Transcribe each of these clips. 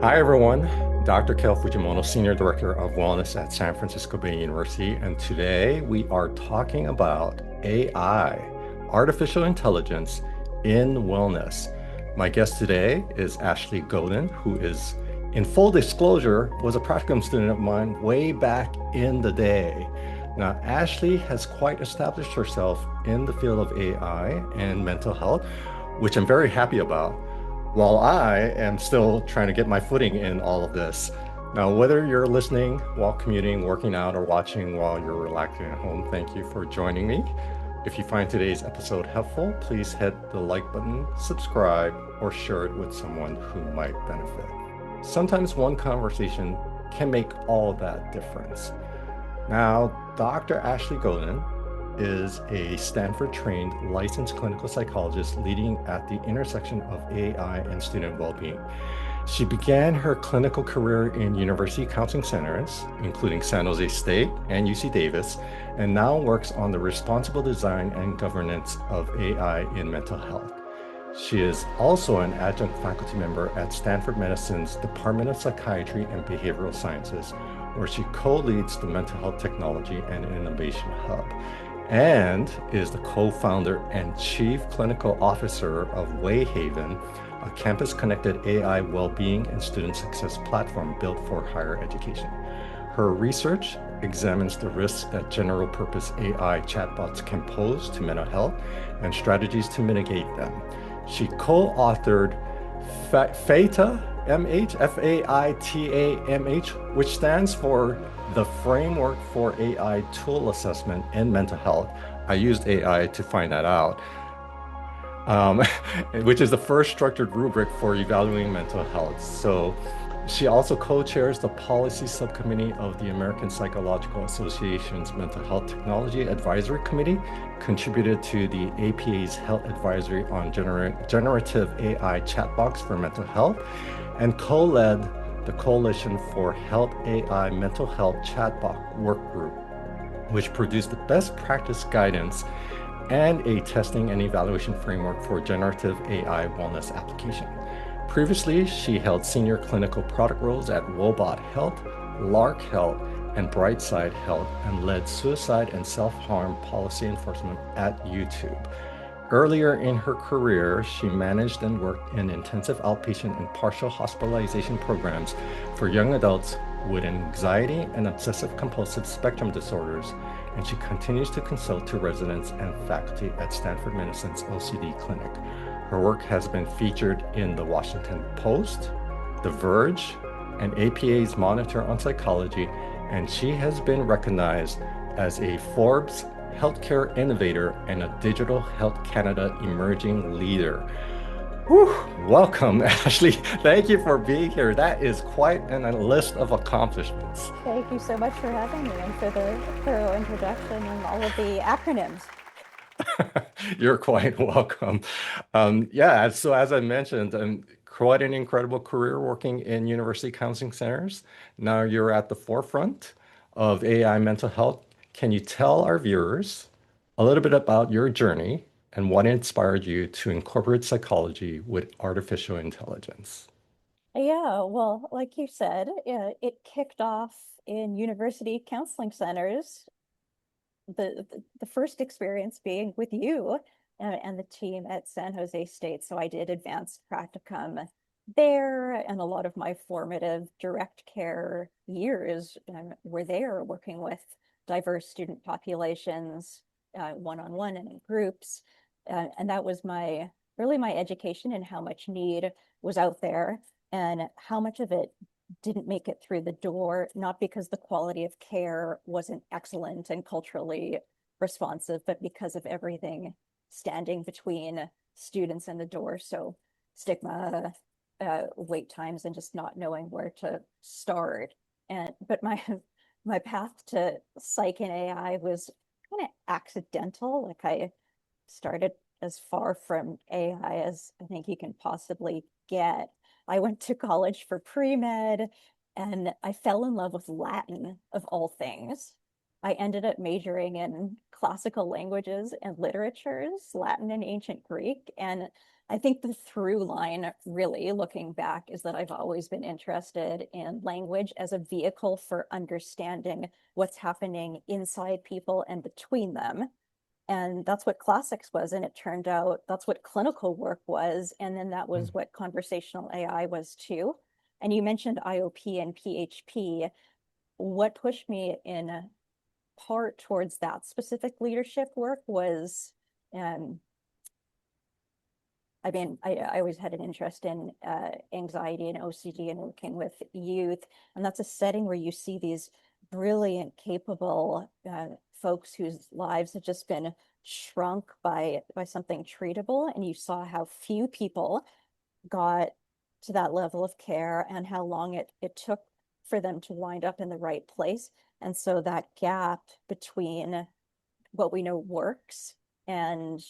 Hi, everyone. Dr. Kel Fujimoto, Senior Director of Wellness at San Francisco Bay University. And today we are talking about AI, artificial intelligence in wellness. My guest today is Ashleigh Godin, who is, in full disclosure, was a practicum student of mine way back in the day. Now, Ashleigh has quite established herself in the field of AI and mental health, which I'm very happy about, while I am still trying to get my footing in all of this. Now, whether you're listening while commuting, working out, or watching while you're relaxing at home, thank you for joining me. If you find today's episode helpful, please hit the like button, subscribe, or share it with someone who might benefit. Sometimes one conversation can make all that difference. Now, Dr. Ashleigh Godin is a Stanford-trained licensed clinical psychologist leading at the intersection of AI and student well-being. She began her clinical career in university counseling centers, including San Jose State and UC Davis, and now works on the responsible design and governance of AI in mental health. She is also an adjunct faculty member at Stanford Medicine's Department of Psychiatry and Behavioral Sciences, where she co-leads the Mental Health Technology and Innovation Hub, and is the co-founder and chief clinical officer of Wayhaven, a campus-connected AI well-being and student success platform built for higher education. Her research examines the risks that general-purpose AI chatbots can pose to mental health and strategies to mitigate them. She co-authored FAITA, FAITA-MH, which stands for the Framework for AI Tool Assessment in Mental Health. I used AI to find that out, um, which is the first structured rubric for evaluating mental health. So she also co-chairs the policy subcommittee of the American Psychological Association's Mental Health Technology Advisory Committee, contributed to the APA's Health Advisory on Generative AI Chatbots for Mental Health, and co-led the Coalition for Health AI Mental Health Chatbot Work Group, which produced the best practice guidance and a testing and evaluation framework for generative AI wellness application. Previously, she held senior clinical product roles at Wobot Health, Lark Health, and Brightside Health, and led suicide and self-harm policy enforcement at YouTube. Earlier in her career, she managed and worked in intensive outpatient and partial hospitalization programs for young adults with anxiety and obsessive compulsive spectrum disorders, and she continues to consult to residents and faculty at Stanford Medicine's OCD clinic. Her work has been featured in the Washington Post, The Verge, and APA's Monitor on Psychology, and she has been recognized as a Forbes Healthcare Innovator and a Digital Health Canada Emerging Leader. Whew, welcome, Ashleigh. Thank you for being here. That is quite a list of accomplishments. Thank you so much for having me and for the thorough introduction and all of the acronyms. You're quite welcome. Yeah, so as I mentioned, quite an incredible career working in university counseling centers. Now you're at the forefront of AI mental health. Can you tell our viewers a little bit about your journey and what inspired you to incorporate psychology with artificial intelligence? Yeah, well, like you said, it kicked off in university counseling centers. The first experience being with you and the team at San Jose State. So I did advanced practicum there, and a lot of my formative direct care years were there working with diverse student populations, one-on-one and in groups. And that was really my education and how much need was out there and how much of it didn't make it through the door, not because the quality of care wasn't excellent and culturally responsive, but because of everything standing between students and the door. So stigma, wait times, and just not knowing where to start. But my path to psych and AI was kind of accidental. Like I started as far from AI as I think you can possibly get. I went to college for pre-med and I fell in love with Latin of all things. I ended up majoring in classical languages and literatures, Latin and ancient Greek, and I think the through line, really looking back, is that I've always been interested in language as a vehicle for understanding what's happening inside people and between them. And that's what classics was. And it turned out that's what clinical work was. And then that was Mm, what conversational AI was too. And you mentioned IOP and PHP. What pushed me in part towards that specific leadership work was um, I always had an interest in anxiety and OCD and working with youth. And that's a setting where you see these brilliant, capable folks whose lives have just been shrunk by something treatable. And you saw how few people got to that level of care and how long it took for them to wind up in the right place. And so that gap between what we know works and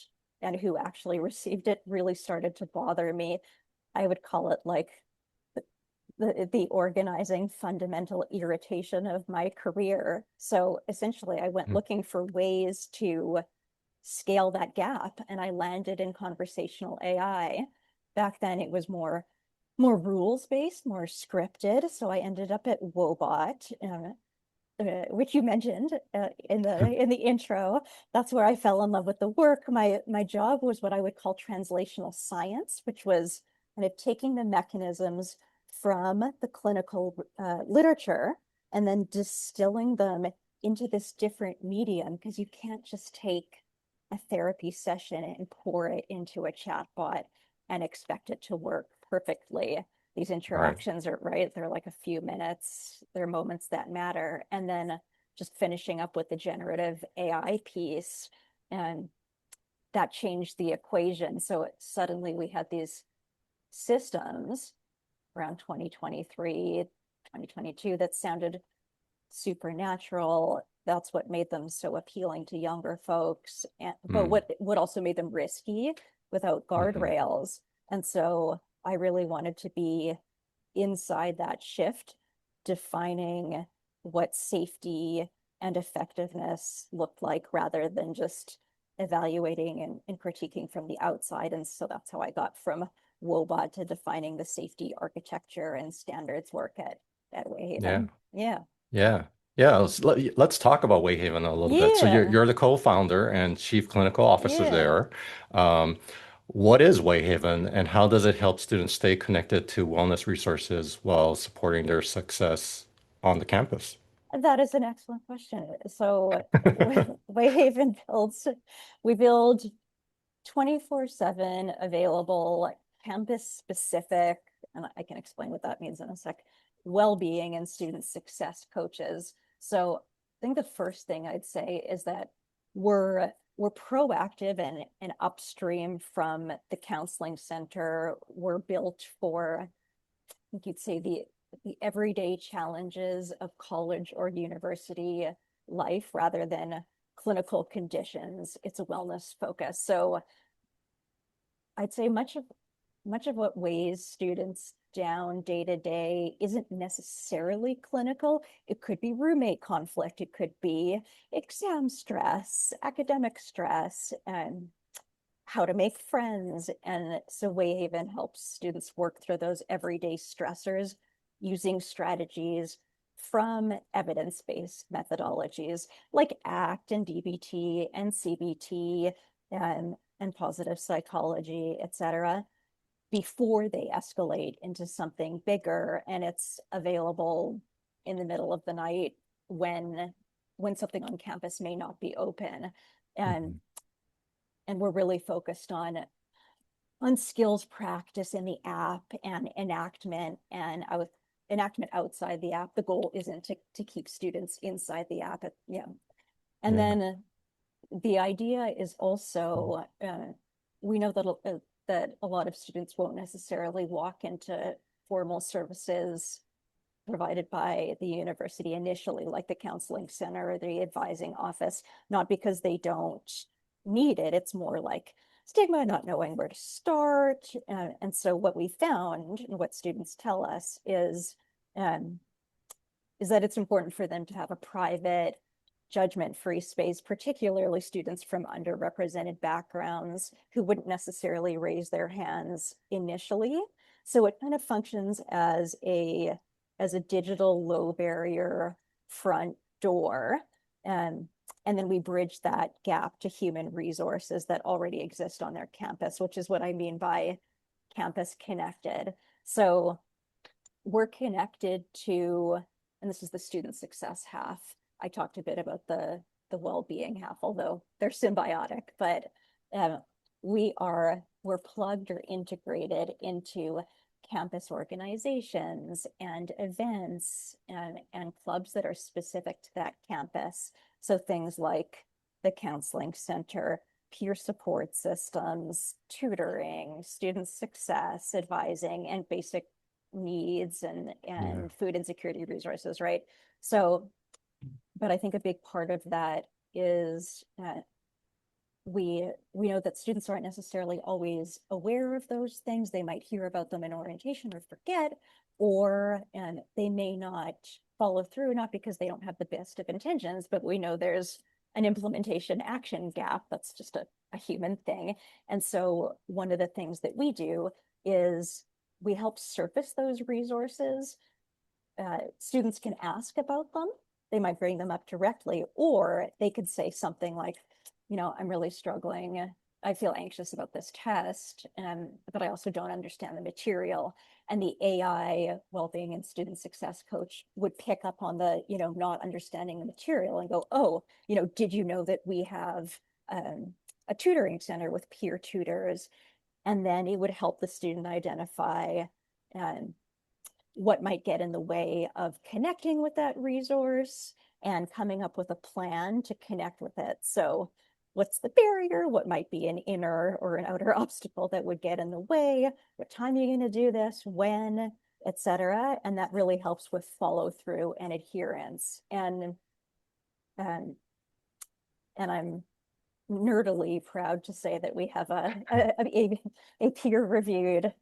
who actually received it really started to bother me. I would call it like the organizing fundamental irritation of my career. So essentially, I went mm, looking for ways to scale that gap, and I landed in conversational AI. Back then, it was more rules based, more scripted. So I ended up at Wobot, which you mentioned in the intro. That's where I fell in love with the work. My job was what I would call translational science, which was kind of taking the mechanisms from the clinical literature and then distilling them into this different medium, because you can't just take a therapy session and pour it into a chatbot and expect it to work perfectly. These right. interactions are right, they're like a few minutes, they're moments that matter. And then just finishing up with the generative AI piece, and that changed the equation. So suddenly we had these systems around 2023, 2022 that sounded supernatural. That's what made them so appealing to younger folks. But Mm, what also made them risky without mhm. guardrails. And so I really wanted to be inside that shift, defining what safety and effectiveness looked like rather than just evaluating and critiquing from the outside. And so that's how I got from Wobot to defining the safety architecture and standards work at Yeah. Wayhaven. Yeah. Yeah. Yeah. Let's talk about Wayhaven a little bit. So Yeah. you're the co-founder and chief clinical officer Yeah. there. Um, what is Wayhaven and how does it help students stay connected to wellness resources while supporting their success on the campus? That is an excellent question. So Wayhaven builds, we build 24/7 available, campus specific, and I can explain what that means in a sec, well-being and student success coaches. So I think the first thing I'd say is that we're proactive and upstream from the counseling center. We're built for, I think you'd say, the everyday challenges of college or university life rather than clinical conditions. It's a wellness focus. So I'd say much of what weighs students down day to day isn't necessarily clinical. It could be roommate conflict, it could be exam stress, academic stress, and how to make friends. And so Wayhaven helps students work through those everyday stressors using strategies from evidence-based methodologies like ACT and DBT and CBT and positive psychology, et cetera, before they escalate into something bigger. And it's available in the middle of the night when something on campus may not be open. And Mhm. we're really focused on skills practice in the app and enactment outside the app. The goal isn't to keep students inside the app. Yeah. And Yeah. then the idea is Mm, also, we know that a lot of students won't necessarily walk into formal services provided by the university initially, like the counseling center or the advising office, not because they don't need it. It's more like stigma, not knowing where to start. And so what we found and what students tell us um, is that it's important for them to have a private, judgment-free space, particularly students from underrepresented backgrounds who wouldn't necessarily raise their hands initially. So it kind of functions as a digital low barrier front door. And then we bridge that gap to human resources that already exist on their campus, which is what I mean by campus connected. So we're connected to, and this is the student success half. I talked a bit about the well-being half, although they're symbiotic, but um, we're plugged or integrated into campus organizations and events and clubs that are specific to that campus. So things like the counseling center, peer support systems, tutoring, student success, advising, and basic needs Yeah. and food insecurity resources, right? So, but I think a big part of that is we know that students aren't necessarily always aware of those things. They might hear about them in orientation or forget, or and they may not follow through, not because they don't have the best of intentions, but we know there's an implementation action gap. That's just a human thing. And so one of the things that we do is we help surface those resources. Students can ask about them. They might bring them up directly, or they could say something like, I'm really struggling. I feel anxious about this test, but I also don't understand the material. And the AI well-being and student success coach would pick up on the, not understanding the material and go, oh, did you know that we have a tutoring center with peer tutors? And then it would help the student identify um, what might get in the way of connecting with that resource and coming up with a plan to connect with it. So what's the barrier? What might be an inner or an outer obstacle that would get in the way? What time are you going to do this? When? Etc. And that really helps with follow through and adherence. Um, and I'm nerdily proud to say that we have a peer-reviewed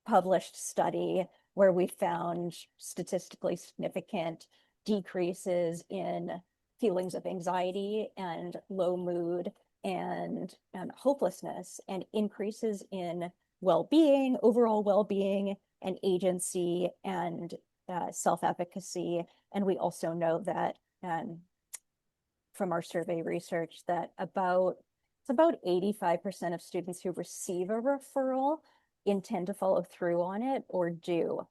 published study where we found statistically significant decreases in feelings of anxiety and low mood and hopelessness, and increases in well-being, overall well-being, and agency and self-efficacy. And we also know that from our survey research that it's about 85% of students who receive a referral intend to follow through on it or do.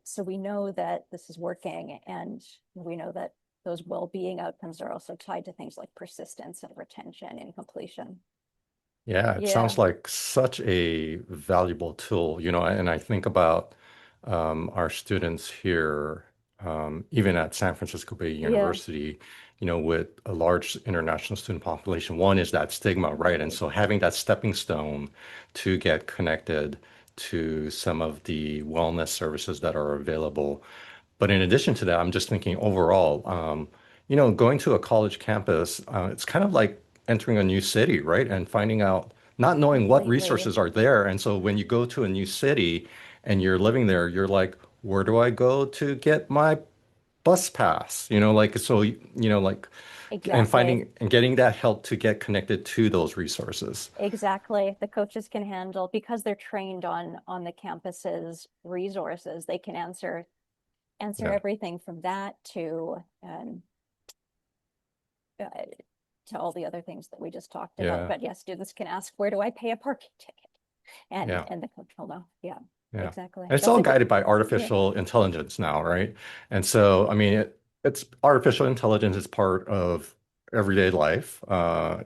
So we know that this is working, and we know that those well-being outcomes are also tied to things like persistence and retention and completion. Yeah, it Yeah, sounds like such a valuable tool, and I think about our students here, even at San Francisco Bay yeah, University, with a large international student population. One is that stigma, right? And right. so having that stepping stone to get connected to some of the wellness services that are available. But in addition to that, I'm just thinking overall, going to a college campus, it's kind of like entering a new city, right? And finding out, not knowing what Completely. resources are there. And so when you go to a new city and you're living there, you're like, where do I go to get my bus pass? And Exactly. finding and getting that help to get connected to those resources. Exactly. The coaches can handle, because they're trained on the campus's resources, they can answer Yeah. everything from that uh, to all the other things that we just talked about. Yeah. But yes, students can ask, where do I pay a parking ticket? Yeah. And the coach will know. Yeah, Yeah. exactly. And it's That's all a good, guided by yeah. artificial intelligence now, right? And so, I mean, it's artificial intelligence is part of everyday life,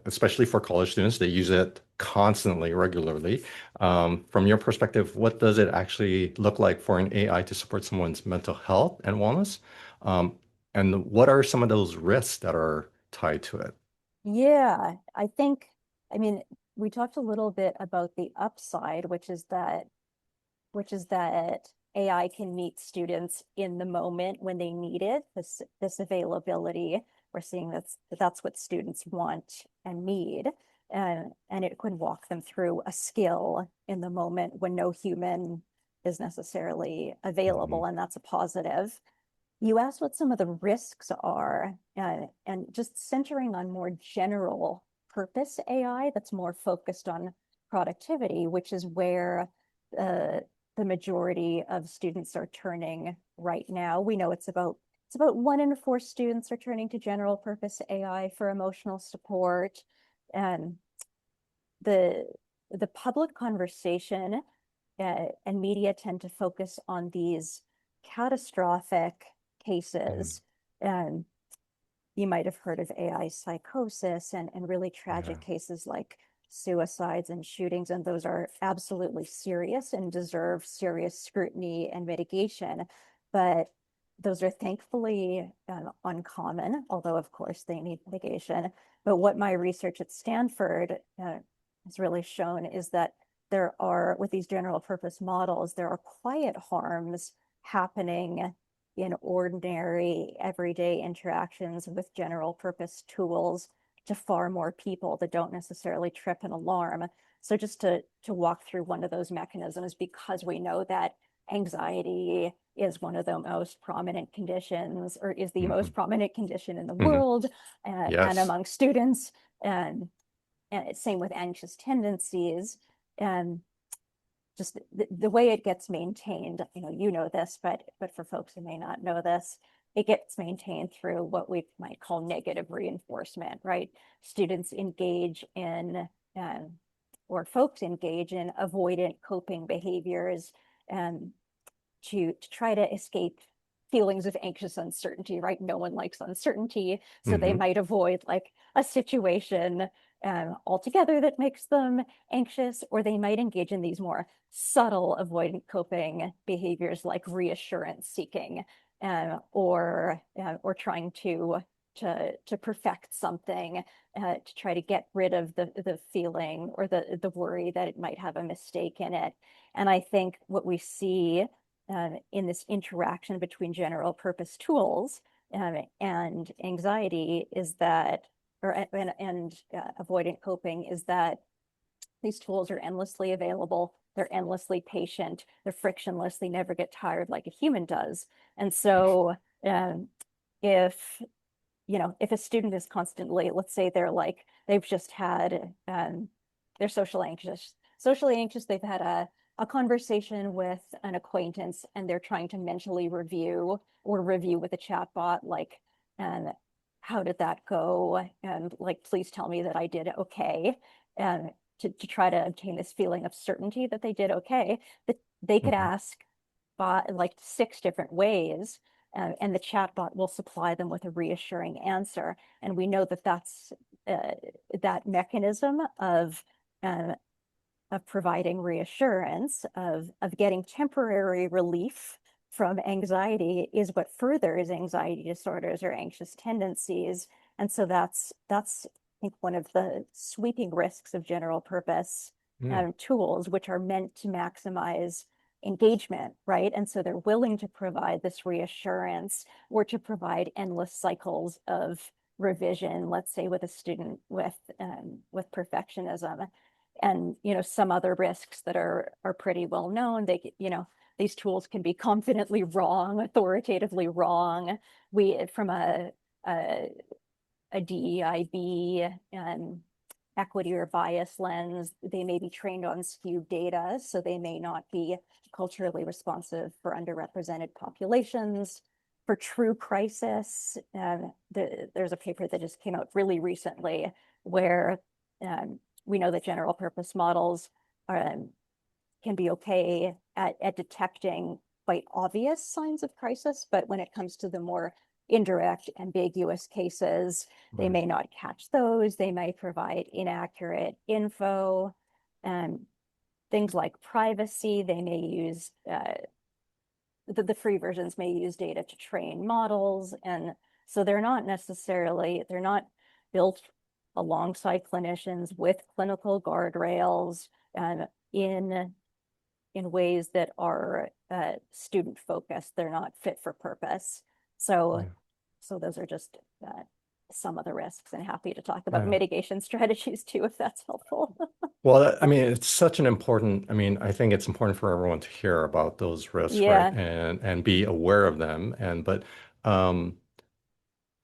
especially for college students. They use it constantly, regularly. From your perspective, what does it actually look like for an AI to support someone's mental health and wellness? Um, and what are some of those risks that are tied to it? Yeah, I mean, we talked a little bit about the upside, which is that AI can meet students in the moment when they need it. This availability, we're seeing that's what students want and need, and it can walk them through a skill in the moment when no human is necessarily Mhm. available, and that's a positive. You asked what some of the risks are, and just centering on more general purpose AI that's more focused on productivity, which is where uh, the majority of students are turning right now. We know it's about 1 in 4 students are turning to general purpose AI for emotional support. And the the public conversation and media tend to focus on these catastrophic Mm, cases. And you might have heard of AI psychosis and really yeah. tragic cases like suicides and shootings, and those are absolutely serious and deserve serious scrutiny and mitigation. But those are thankfully uncommon, although of course they need mitigation. But what my research at Stanford has really shown is that there are, with these general purpose models, there are quiet harms happening in ordinary everyday interactions with general purpose tools to far more people that don't necessarily trip an alarm. So just to walk through one of those mechanisms, because we know that anxiety is one of the most prominent conditions, or is the Hmm. most prominent condition in the Hmm. world, and Yes. among students, and same with anxious tendencies. And just the way it gets maintained, you know this, but for folks who may not know this, it gets maintained through what we might call negative reinforcement, right? Students engage in, um, or folks engage in avoidant coping behaviors, um, to try to escape feelings of anxious uncertainty, right? No one likes uncertainty. So they Hmm. might avoid like a situation altogether that makes them anxious, or they might engage in these more subtle avoidant coping behaviors like reassurance seeking, or trying to perfect something, to try to get rid of the feeling or the worry that it might have a mistake in it. And I think what we see in this interaction between general purpose tools and anxiety is that, and avoidant coping, is that these tools are endlessly available. They're endlessly patient. They're frictionless. They never get tired like a human does. And so, um, if if a student is constantly, let's say they've just had, they're socially anxious, they've had a conversation with an acquaintance and they're trying to mentally review with a chatbot, like, and how did that go? And like, please tell me that I did okay. And to try to obtain this feeling of certainty that they did okay, that they could Hmm. ask like 6 different ways, and the chatbot will supply them with a reassuring answer. And we know that uh, that mechanism uh, of providing reassurance, of getting temporary relief from anxiety, is what furthers anxiety disorders or anxious tendencies. And so that's I think one of the sweeping risks of general purpose Yeah. tools, which are meant to maximize engagement, right? And so they're willing to provide this reassurance or to provide endless cycles of revision, let's say with a student with perfectionism. And some other risks that are pretty well known, these tools can be confidently wrong, authoritatively wrong. We from a, a DEIB and equity or bias lens, they may be trained on skewed data, so they may not be culturally responsive for underrepresented populations. For true crisis, there's a paper that just came out really recently where we know that general purpose models are, can be okay at detecting quite obvious signs of crisis, but when it comes to the more indirect, ambiguous cases, they Right. may not catch those. They may provide inaccurate info. And things like privacy, they may use the free versions may use data to train models. And so they're not built alongside clinicians with clinical guardrails and in ways that are student focused. They're not fit for purpose. So, Yeah. so those are just some of the risks, and happy to talk about Yeah. mitigation strategies too, if that's helpful. Well, I mean, it's such an important, I mean, I think it's important for everyone to hear about those risks, right? Yeah. And be aware of them. And but Um,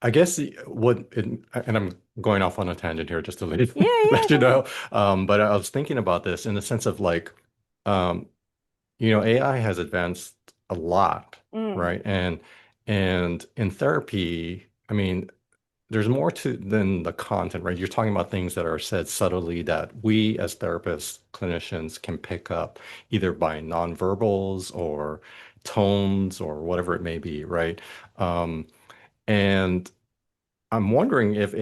I guess and I'm going off on a tangent here just to let, Yeah, yeah, let you go ahead. know. But I was thinking about this in the sense of like, um, AI has advanced a lot, Mm. right? And in therapy, I mean, there's more to than the content, right? You're talking about things that are said subtly that we as therapists, clinicians can pick up either by nonverbals or tones or whatever it may be, right? And I'm wondering if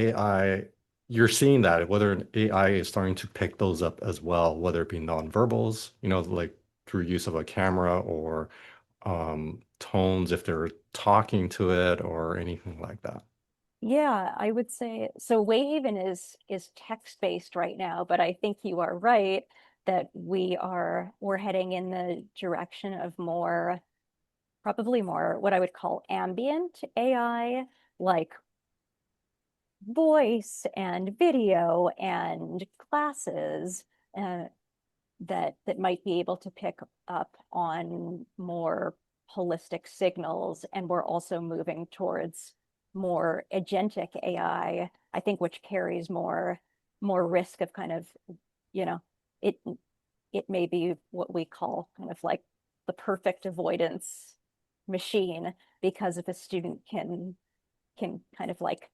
you're seeing that, whether an AI is starting to pick those up as well, whether it be nonverbals, like through use of a camera or tones if they're talking to it or anything like that. Yeah, I would say so. Wayhaven is text-based right now, but I think you are right that we're heading in the direction of probably more what I would call ambient AI, like voice and video and glasses, uh, that might be able to pick up on more holistic signals. And we're also moving towards more agentic AI, I think, which carries more risk of kind of, you know, it it may be what we call kind of like the perfect avoidance machine, because if a student can kind of like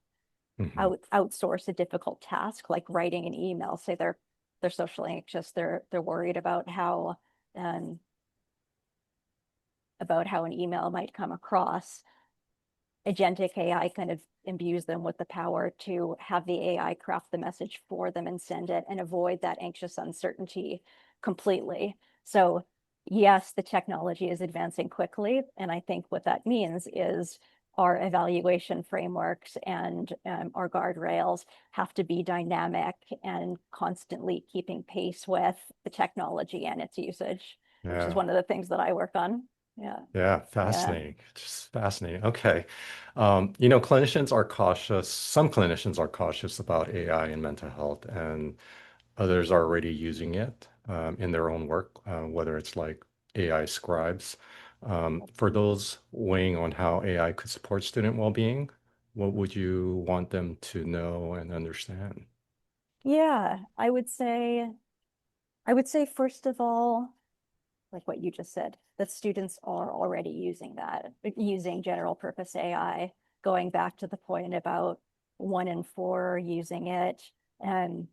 Hmm. outsource a difficult task like writing an email, say they're socially anxious, they're worried um, about how an email might come across. Agentic AI kind of imbues them with the power to have the AI craft the message for them and send it and avoid that anxious uncertainty completely. So yes, the technology is advancing quickly, and I think what that means is our evaluation frameworks and our guardrails have to be dynamic and constantly keeping pace with the technology and its usage, which is Yeah. one of the things that I work on. Yeah, Yeah, yeah. fascinating. Just fascinating. Okay. Clinicians are cautious. Some clinicians are cautious about AI and mental health, and others are already using it in their own work, whether it's like AI scribes. For those weighing on how AI could support student well-being, what would you want them to know and understand? Yeah, I would say first of all, like what you just said, that students are already using general purpose AI, going back to the point about 1 in 4 using it. And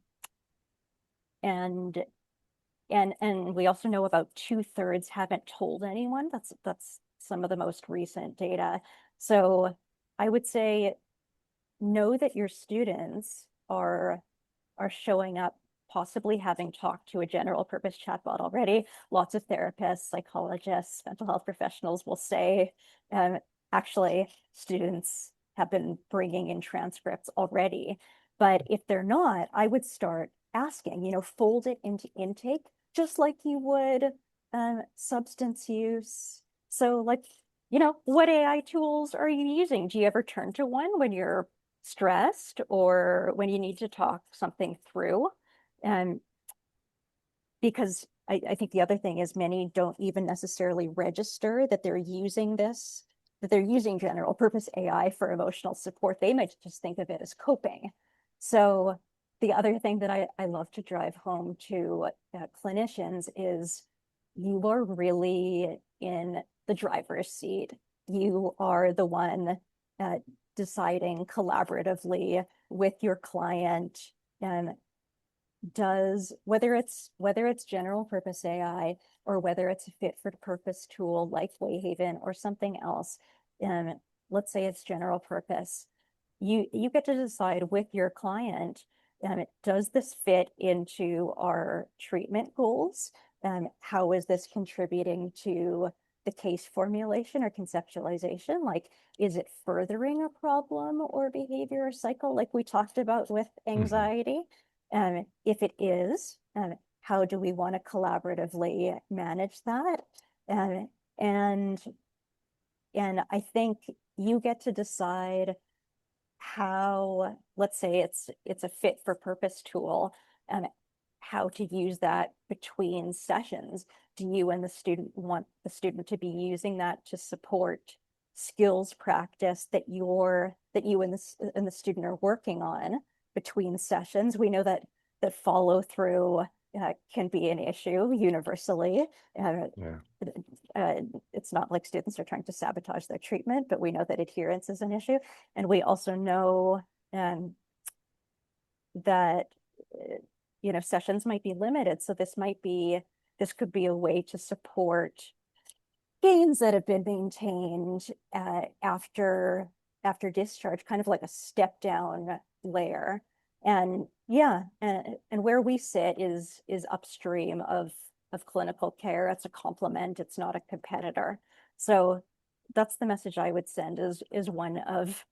and and we also know about 2/3 haven't told anyone. That's some of the most recent data. So I would say know that your students are showing up, possibly having talked to a general purpose chatbot already. Lots of therapists, psychologists, mental health professionals will say, um, actually, students have been bringing in transcripts already. But if they're not, I would start asking, fold it into intake, just like you would substance use. So, like, what AI tools are you using? Do you ever turn to one when you're stressed or when you need to talk something through? And because I think the other thing is many don't even necessarily register that they're using general purpose AI for emotional support. They might just think of it as coping. So the other thing that I love to drive home to clinicians is you are really in the driver's seat. You are the one uh, deciding collaboratively with your client, and does whether it's general purpose AI or whether it's a fit for purpose tool like Wayhaven or something else. And let's say it's general purpose, you get to decide with your client, does this fit into our treatment goals? How is this contributing to the case formulation or conceptualization? Like, is it furthering a problem or behavior or cycle like we talked about with Hmm. anxiety? If it is, how do we want to collaboratively manage that? Um, and and I think you get to decide how, let's say it's a fit for purpose tool, and how to use that between sessions. Do you and the student want the student to be using that to support skills practice that you and the student are working on between sessions. We know that follow through can be an issue universally. Uh, Yeah. uh, it's not like students are trying to sabotage their treatment, but we know that adherence is an issue. And we also know um, that sessions might be limited. So this could be a way to support gains that have been maintained after discharge, kind of like a step down layer. And yeah, and where we sit is upstream of clinical care. It's a complement. It's not a competitor. So that's the message I would send is one of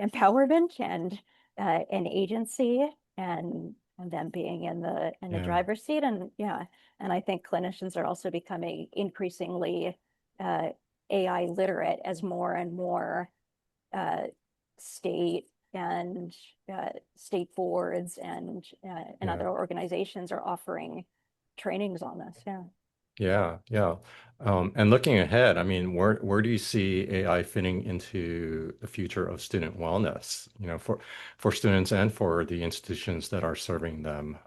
empowerment and agency and them being in the Yeah. driver's seat. And yeah, and I think clinicians are also becoming increasingly uh, AI literate as more and more uh, state and state boards and Yeah. other organizations are offering trainings on this. Yeah. Yeah, yeah. And looking ahead, I mean, where do you see AI fitting into the future of student wellness? For students and for the institutions that are serving them.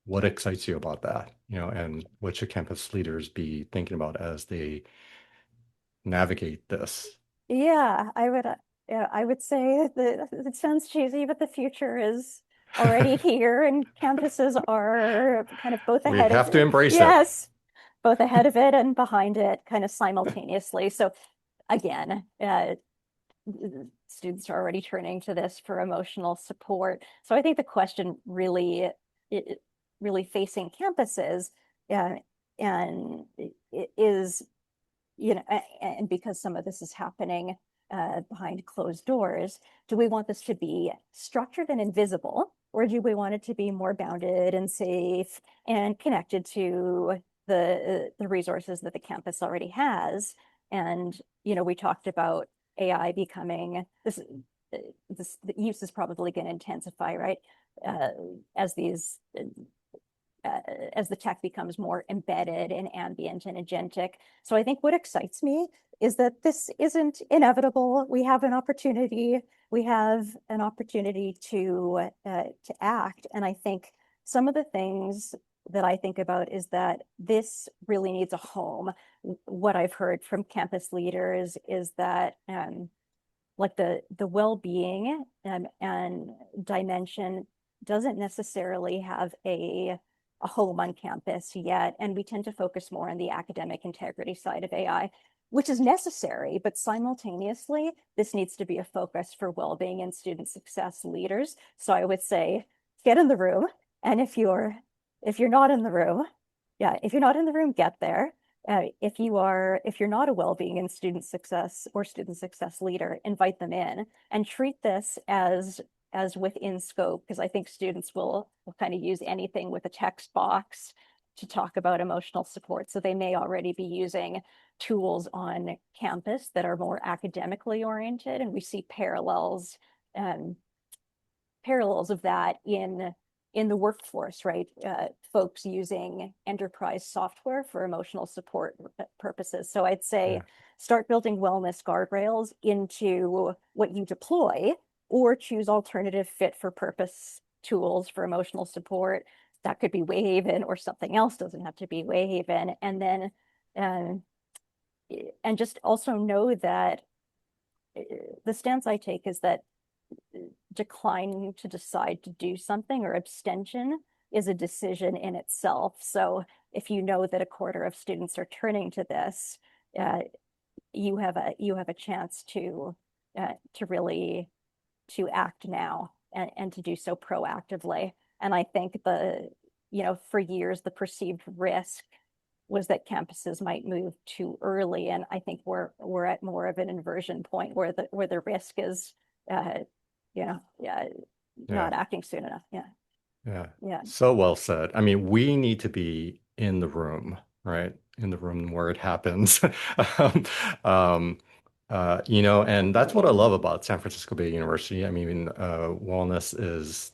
What excites you about that? And what should campus leaders be thinking about as they navigate this? Yeah, I would say that it sounds cheesy, but the future is already here, and campuses are kind of both We ahead of have to it. embrace it. Yes, both ahead of it and behind it, kind of simultaneously. So again, students are already turning to this for emotional support. So I think the question really facing campuses, uh, and is and because some of this is happening behind closed doors, do we want this to be structured and invisible, or do we want it to be more bounded and safe and connected to the resources that the campus already has? And we talked about AI becoming this the use is probably going to intensify, right? Uh, as these as the tech becomes more embedded and ambient and agentic. So I think what excites me is that this isn't inevitable. We have an opportunity. We have an opportunity to act. And I think some of the things that I think about is that this really needs a home. What I've heard from campus leaders is that like the well-being and dimension doesn't necessarily have a home on campus yet, and we tend to focus more on the academic integrity side of AI, which is necessary, but simultaneously this needs to be a focus for well-being and student success leaders. So I would say get in the room, and if you're not in the room, yeah, if you're not in the room, get there. If you're not a well-being and student success leader, invite them in and treat this as within scope, because I think students will kind of use anything with a text box to talk about emotional support. So they may already be using tools on campus that are more academically oriented, and we see um, parallels of that in the workforce, right? Folks using enterprise software for emotional support purposes. So I'd say Yeah, start building wellness guardrails into what you deploy, or choose alternative fit for purpose tools for emotional support. That could be Wayhaven or something else, doesn't have to be Wayhaven. And then, um, and just also know that the stance I take is that declining to decide to do something or abstention is a decision in itself. So if you know that a quarter of students are turning to this, uh, you have a chance to really to act now and to do so proactively. And I think for years the perceived risk was that campuses might move too early, and I think we're at more of an inversion point where the risk is uh, yeah, yeah, not acting soon enough. Yeah, yeah. yeah, So well said. I mean, we need to be in the room, right? In the room where it happens. Um, um, and that's what I love about San Francisco Bay University. I mean, wellness is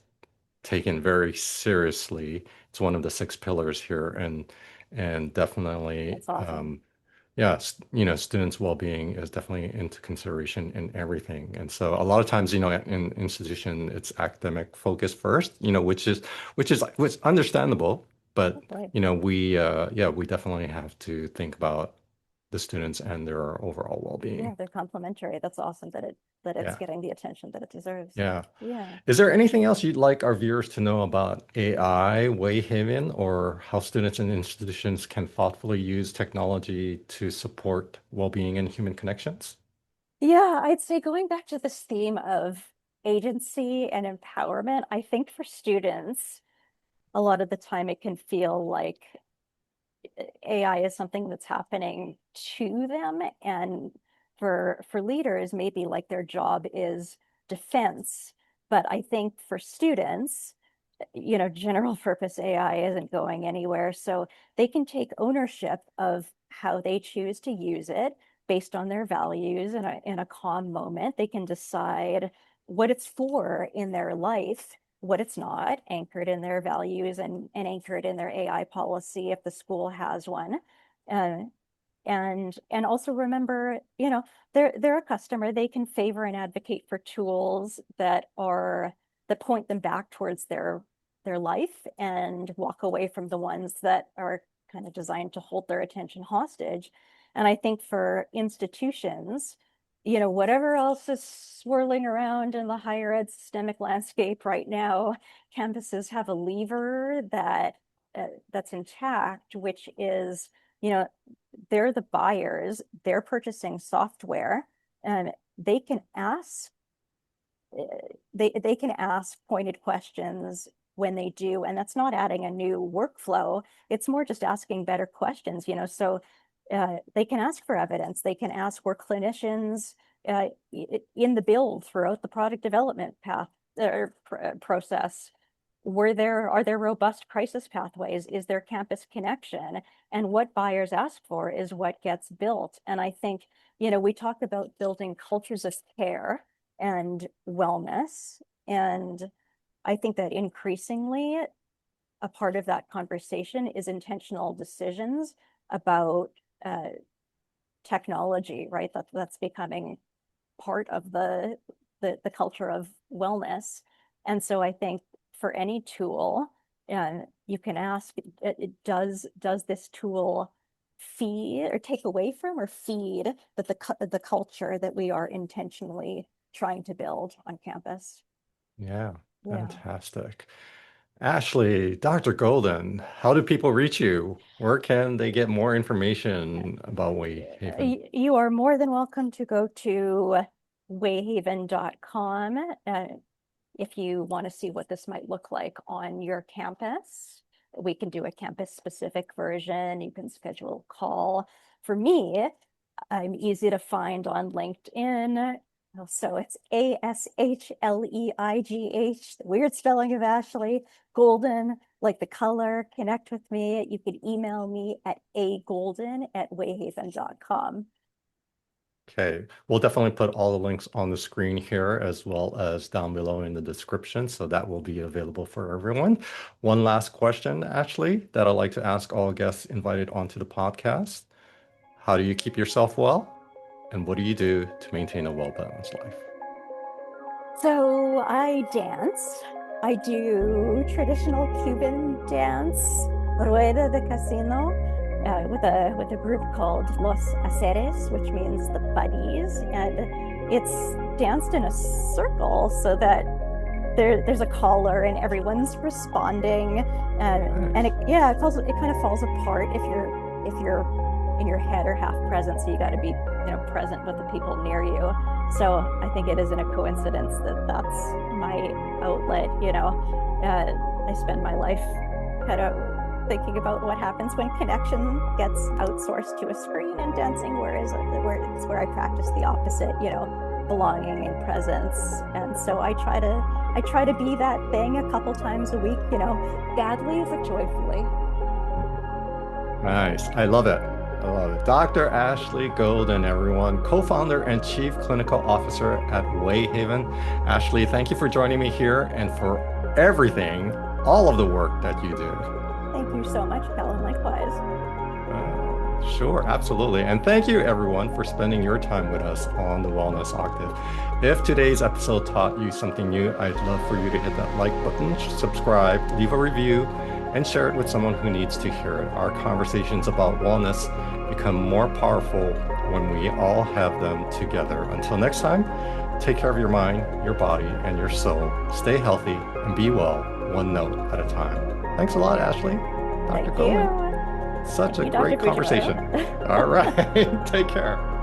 taken very seriously. It's one of the six pillars here, and definitely that's awesome. Yes, students' well-being is definitely into consideration in everything. And so a lot of times, in institution, it's academic focus first, which understandable, but Totally. we definitely have to think about the students and their overall Yeah, well-being. they're complementary. That's awesome that it's Yeah. getting the attention that it deserves. Yeah. Yeah. Is there anything else you'd like our viewers to know about AI, Wayhaven, or how students and institutions can thoughtfully use technology to support well-being and human connections? Yeah, I'd say going back to this theme of agency and empowerment, I think for students, a lot of the time it can feel like AI is something that's happening to them. And for leaders, maybe like their job is defense. But I think for students, general purpose AI isn't going anywhere. So they can take ownership of how they choose to use it based on their values in a calm moment. They can decide what it's for in their life, what it's not, anchored in their values and anchored in their AI policy if the school has one. Uh, and also remember, they're a customer. They can favor and advocate for tools that point them back towards their life and walk away from the ones that are kind of designed to hold their attention hostage. And I think for institutions, whatever else is swirling around in the higher ed systemic landscape right now, campuses have a lever that's intact, which is, you know, they're the buyers, they're purchasing software, and they can ask they can ask pointed questions when they do, and that's not adding a new workflow. It's more just asking better questions, so they can ask for evidence. They can ask where clinicians in the build throughout the product development path or process, are there robust crisis pathways? Is there campus connection? And what buyers ask for is what gets built. And I think, we talk about building cultures of care and wellness. And I think that increasingly a part of that conversation is intentional decisions about uh, technology, right? That's becoming part of the culture of wellness. And so I think for any tool, you can ask, does this tool feed or take away from or feed the culture that we are intentionally trying to build on campus? Yeah, Yeah. fantastic. Ashley, Dr. Golden, how do people reach you? Where can they get more information about Wayhaven? You are more than welcome to go to wayhaven.com if you want to see what this might look like on your campus. We can do a campus specific version. You can schedule a call. For me, I'm easy to find on LinkedIn. So it's Ashleigh, the weird spelling of Ashley, Golden, like the color. Connect with me. You can email me at agolden@wayhaven.com. Okay, we'll definitely put all the links on the screen here as well as down below in the description, so that will be available for everyone. One last question, Ashley, that I'd like to ask all guests invited onto the podcast. How do you keep yourself well? And what do you do to maintain a well-balanced life? So I dance. I do traditional Cuban dance, Rueda de Casino, with a group called Los Aceres, which means the buddies, and it's danced in a circle so that there's a caller and everyone's responding, and Nice. it kind of falls apart if you're in your head or half present, so you got to be present with the people near you. So I think it isn't a coincidence that that's my outlet. I spend my life kind of thinking about what happens when connection gets outsourced to a screen, and dancing where I practice the opposite, belonging and presence. And so I try to be that thing a couple times a week, badly but joyfully. Nice. I love it. I love it. Dr. Ashley Golden, everyone, co-founder and chief clinical officer at Wayhaven. Ashley, thank you for joining me here and for everything, all of the work that you do. Thank you so much, Kellen. Likewise. Sure, absolutely. And thank you, everyone, for spending your time with us on the Wellness Octave. If today's episode taught you something new, I'd love for you to hit that like button, subscribe, leave a review, and share it with someone who needs to hear it. Our conversations about wellness become more powerful when we all have them together. Until next time, take care of your mind, your body, and your soul. Stay healthy and be well, one note at a time. Thanks a lot, Ashleigh. Dr. Thank Goldman. you. Such Thank a you, Dr. great conversation. Fujimoto. All right. Take care.